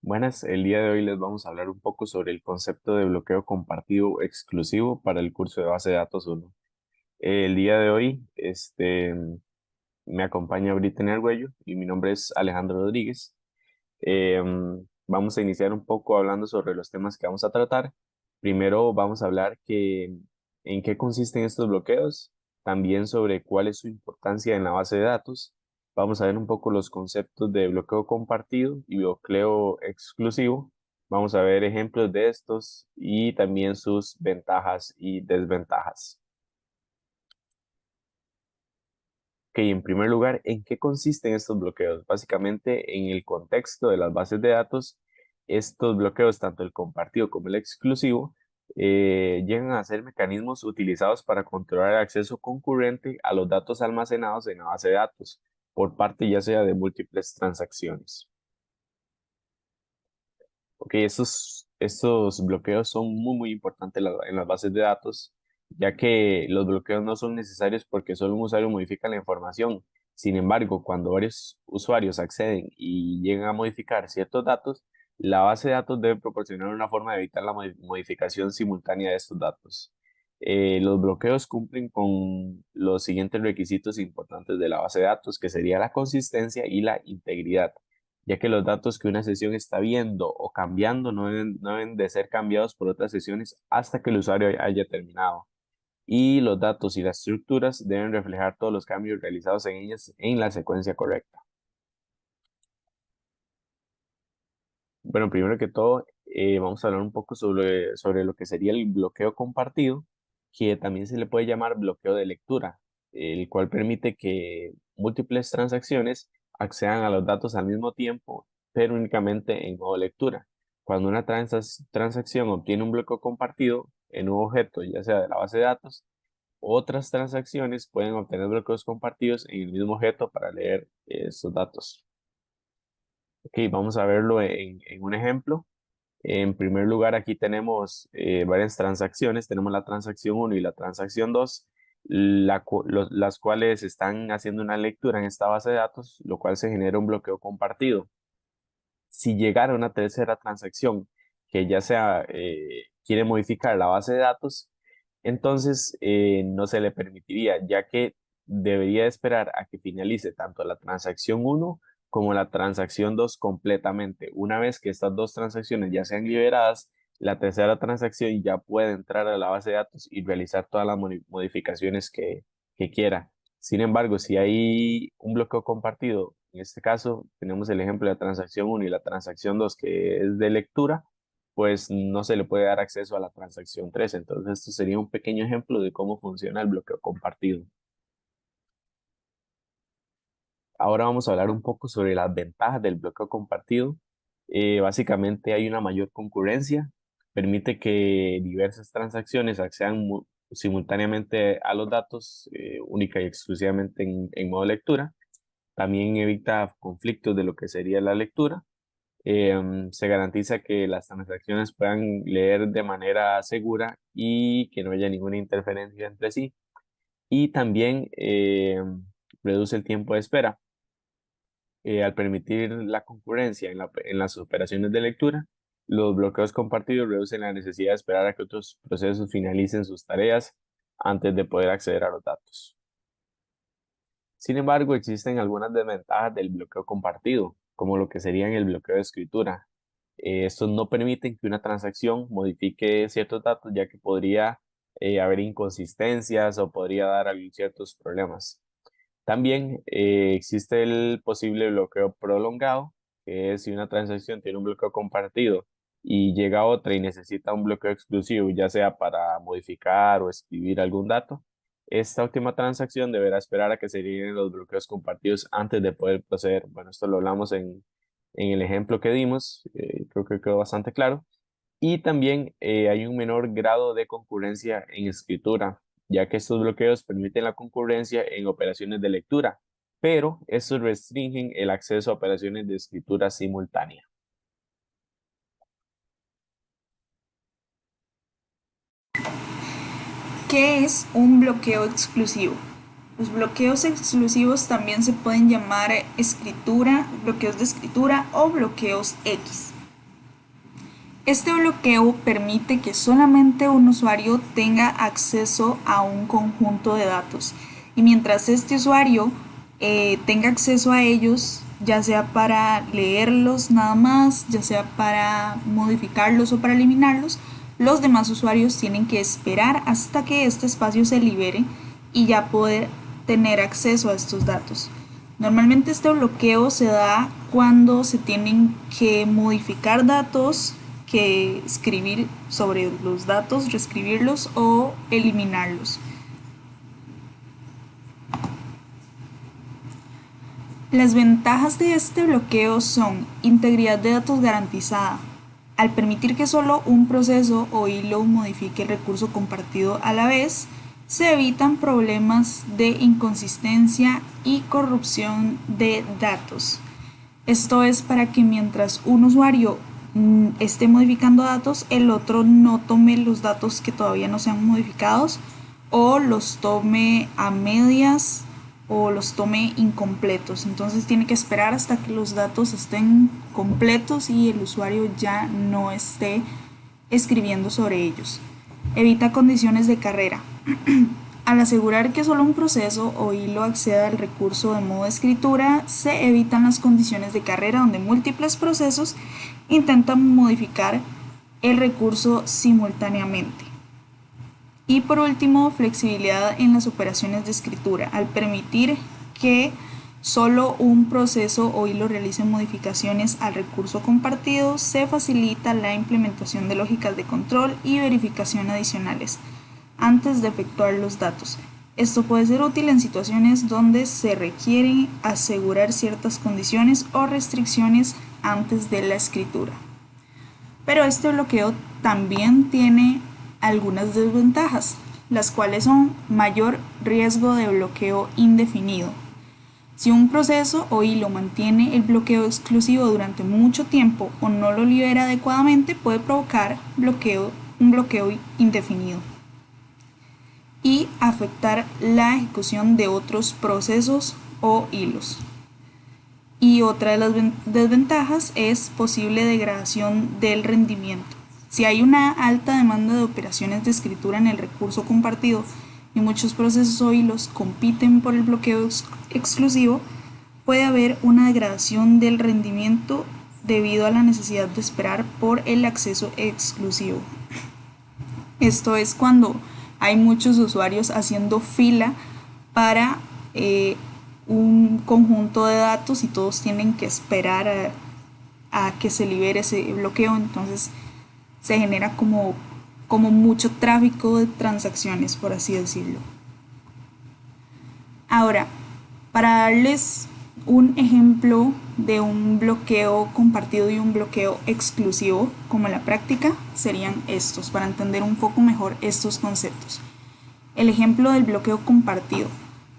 Buenas, el día de hoy les vamos a hablar un poco sobre el concepto de bloqueo compartido exclusivo para el curso de base de datos 1. El día de hoy me acompaña Brittany Argüello y mi nombre es Alejandro Rodríguez. Vamos a iniciar un poco hablando sobre los temas que vamos a tratar. Primero vamos a hablar en qué consisten estos bloqueos, también sobre cuál es su importancia en la base de datos. Vamos a ver un poco los conceptos de bloqueo compartido y bloqueo exclusivo. Vamos a ver ejemplos de estos y también sus ventajas y desventajas. Ok, en primer lugar, ¿en qué consisten estos bloqueos? Básicamente, en el contexto de las bases de datos, estos bloqueos, tanto el compartido como el exclusivo, llegan a ser mecanismos utilizados para controlar el acceso concurrente a los datos almacenados en la base de datos, por parte ya sea de múltiples transacciones. Ok, estos bloqueos son muy importantes en las bases de datos, ya que los bloqueos no son necesarios porque solo un usuario modifica la información. Sin embargo, cuando varios usuarios acceden y llegan a modificar ciertos datos, la base de datos debe proporcionar una forma de evitar la modificación simultánea de estos datos. Los bloqueos cumplen con los siguientes requisitos importantes de la base de datos, que sería la consistencia y la integridad, ya que los datos que una sesión está viendo o cambiando no deben de ser cambiados por otras sesiones hasta que el usuario haya terminado. Y los datos y las estructuras deben reflejar todos los cambios realizados en ellas en la secuencia correcta. Bueno, primero que todo, vamos a hablar un poco sobre lo que sería el bloqueo compartido, que también se le puede llamar bloqueo de lectura, el cual permite que múltiples transacciones accedan a los datos al mismo tiempo, pero únicamente en modo lectura. Cuando una transacción obtiene un bloqueo compartido en un objeto, ya sea de la base de datos, otras transacciones pueden obtener bloqueos compartidos en el mismo objeto para leer esos datos. Ok, vamos a verlo en un ejemplo. En primer lugar, aquí tenemos varias transacciones. Tenemos la transacción 1 y la transacción 2, las cuales están haciendo una lectura en esta base de datos, lo cual se genera un bloqueo compartido. Si llegara una tercera transacción que ya sea quiere modificar la base de datos, entonces no se le permitiría, ya que debería esperar a que finalice tanto la transacción 1 como la transacción 2 completamente. Una vez que estas dos transacciones ya sean liberadas, la tercera transacción ya puede entrar a la base de datos y realizar todas las modificaciones que quiera. Sin embargo, si hay un bloqueo compartido, en este caso tenemos el ejemplo de la transacción 1 y la transacción 2 que es de lectura, pues no se le puede dar acceso a la transacción 3. Entonces, esto sería un pequeño ejemplo de cómo funciona el bloqueo compartido. Ahora vamos a hablar un poco sobre las ventajas del bloqueo compartido. Básicamente hay una mayor concurrencia, permite que diversas transacciones accedan simultáneamente a los datos, única y exclusivamente en modo lectura. También evita conflictos de lo que sería la lectura. Se garantiza que las transacciones puedan leer de manera segura y que no haya ninguna interferencia entre sí. Y también reduce el tiempo de espera. Al permitir la concurrencia en las operaciones de lectura, los bloqueos compartidos reducen la necesidad de esperar a que otros procesos finalicen sus tareas antes de poder acceder a los datos. Sin embargo, existen algunas desventajas del bloqueo compartido, como lo que serían el bloqueo de escritura. Estos no permiten que una transacción modifique ciertos datos, ya que podría haber inconsistencias o podría dar ciertos problemas. También existe el posible bloqueo prolongado, que es si una transacción tiene un bloqueo compartido y llega otra y necesita un bloqueo exclusivo, ya sea para modificar o escribir algún dato. Esta última transacción deberá esperar a que se eliminen los bloqueos compartidos antes de poder proceder. Bueno, esto lo hablamos en el ejemplo que dimos, creo que quedó bastante claro. Y también hay un menor grado de concurrencia en escritura, ya que estos bloqueos permiten la concurrencia en operaciones de lectura, pero estos restringen el acceso a operaciones de escritura simultánea. ¿Qué es un bloqueo exclusivo? Los bloqueos exclusivos también se pueden llamar escritura, bloqueos de escritura o bloqueos X. Este bloqueo permite que solamente un usuario tenga acceso a un conjunto de datos y mientras este usuario tenga acceso a ellos, ya sea para leerlos nada más, ya sea para modificarlos o para eliminarlos, los demás usuarios tienen que esperar hasta que este espacio se libere y ya poder tener acceso a estos datos. Normalmente este bloqueo se da cuando se tienen que modificar datos, que escribir sobre los datos, reescribirlos o eliminarlos. Las ventajas de este bloqueo son integridad de datos garantizada. Al permitir que solo un proceso o hilo modifique el recurso compartido a la vez, se evitan problemas de inconsistencia y corrupción de datos. Esto es para que mientras un usuario esté modificando datos, el otro no tome los datos que todavía no sean modificados o los tome a medias o los tome incompletos. Entonces tiene que esperar hasta que los datos estén completos y el usuario ya no esté escribiendo sobre ellos. Evita condiciones de carrera. Al asegurar que solo un proceso o hilo acceda al recurso de modo escritura, se evitan las condiciones de carrera donde múltiples procesos intentan modificar el recurso simultáneamente. Y por último, flexibilidad en las operaciones de escritura. Al permitir que solo un proceso o hilo realice modificaciones al recurso compartido, se facilita la implementación de lógicas de control y verificación adicionales antes de efectuar los datos. Esto puede ser útil en situaciones donde se requiere asegurar ciertas condiciones o restricciones antes de la escritura. Pero este bloqueo también tiene algunas desventajas, las cuales son mayor riesgo de bloqueo indefinido. Si un proceso o hilo mantiene el bloqueo exclusivo durante mucho tiempo o no lo libera adecuadamente, puede provocar un bloqueo indefinido y afectar la ejecución de otros procesos o hilos. Y otra de las desventajas es posible degradación del rendimiento. Si hay una alta demanda de operaciones de escritura en el recurso compartido y muchos procesos o hilos compiten por el bloqueo exclusivo, puede haber una degradación del rendimiento debido a la necesidad de esperar por el acceso exclusivo. Esto es cuando hay muchos usuarios haciendo fila para un conjunto de datos y todos tienen que esperar a que se libere ese bloqueo, entonces se genera como mucho tráfico de transacciones, por así decirlo. Ahora, para darles un ejemplo de un bloqueo compartido y un bloqueo exclusivo, como en la práctica, serían estos, para entender un poco mejor estos conceptos. El ejemplo del bloqueo compartido.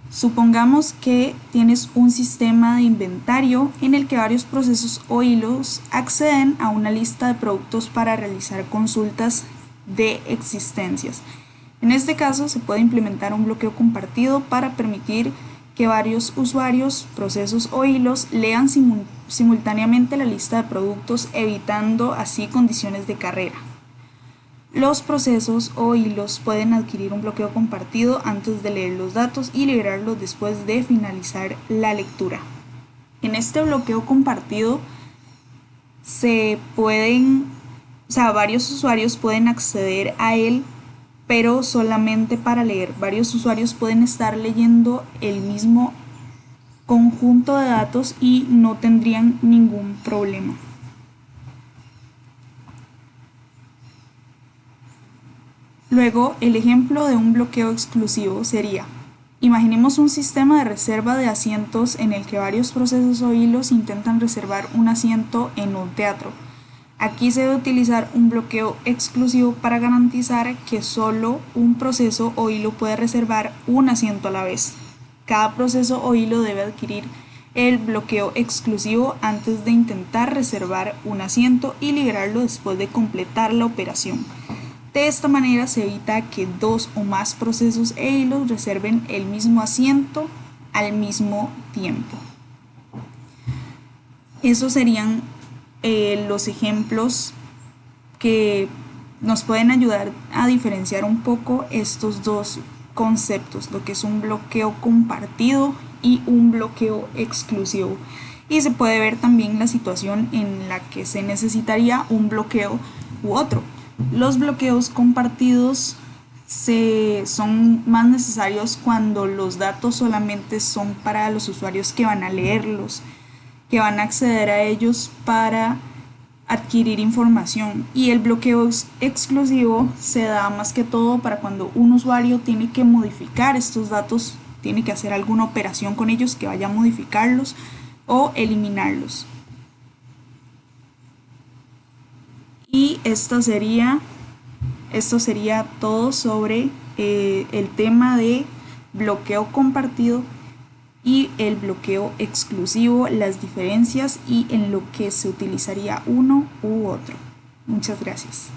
Supongamos que tienes un sistema de inventario en el que varios procesos o hilos acceden a una lista de productos para realizar consultas de existencias. En este caso se puede implementar un bloqueo compartido para permitir que varios usuarios, procesos o hilos lean simultáneamente la lista de productos, evitando así condiciones de carrera. Los procesos o hilos pueden adquirir un bloqueo compartido antes de leer los datos y liberarlos después de finalizar la lectura. En este bloqueo compartido varios usuarios pueden acceder a él, pero solamente para leer. Varios usuarios pueden estar leyendo el mismo conjunto de datos y no tendrían ningún problema. Luego, el ejemplo de un bloqueo exclusivo sería: imaginemos un sistema de reserva de asientos en el que varios procesos o hilos intentan reservar un asiento en un teatro. Aquí se debe utilizar un bloqueo exclusivo para garantizar que solo un proceso o hilo puede reservar un asiento a la vez. Cada proceso o hilo debe adquirir el bloqueo exclusivo antes de intentar reservar un asiento y liberarlo después de completar la operación. De esta manera se evita que dos o más procesos e hilos reserven el mismo asiento al mismo tiempo. Esos serían los ejemplos que nos pueden ayudar a diferenciar un poco estos dos conceptos, lo que es un bloqueo compartido y un bloqueo exclusivo. Y se puede ver también la situación en la que se necesitaría un bloqueo u otro. Los bloqueos compartidos son más necesarios cuando los datos solamente son para los usuarios que van a leerlos, que van a acceder a ellos para adquirir información, y el bloqueo exclusivo se da más que todo para cuando un usuario tiene que modificar estos datos, tiene que hacer alguna operación con ellos que vaya a modificarlos o eliminarlos. Y esto sería todo sobre el tema de bloqueo compartido y el bloqueo exclusivo, las diferencias y en lo que se utilizaría uno u otro. Muchas gracias.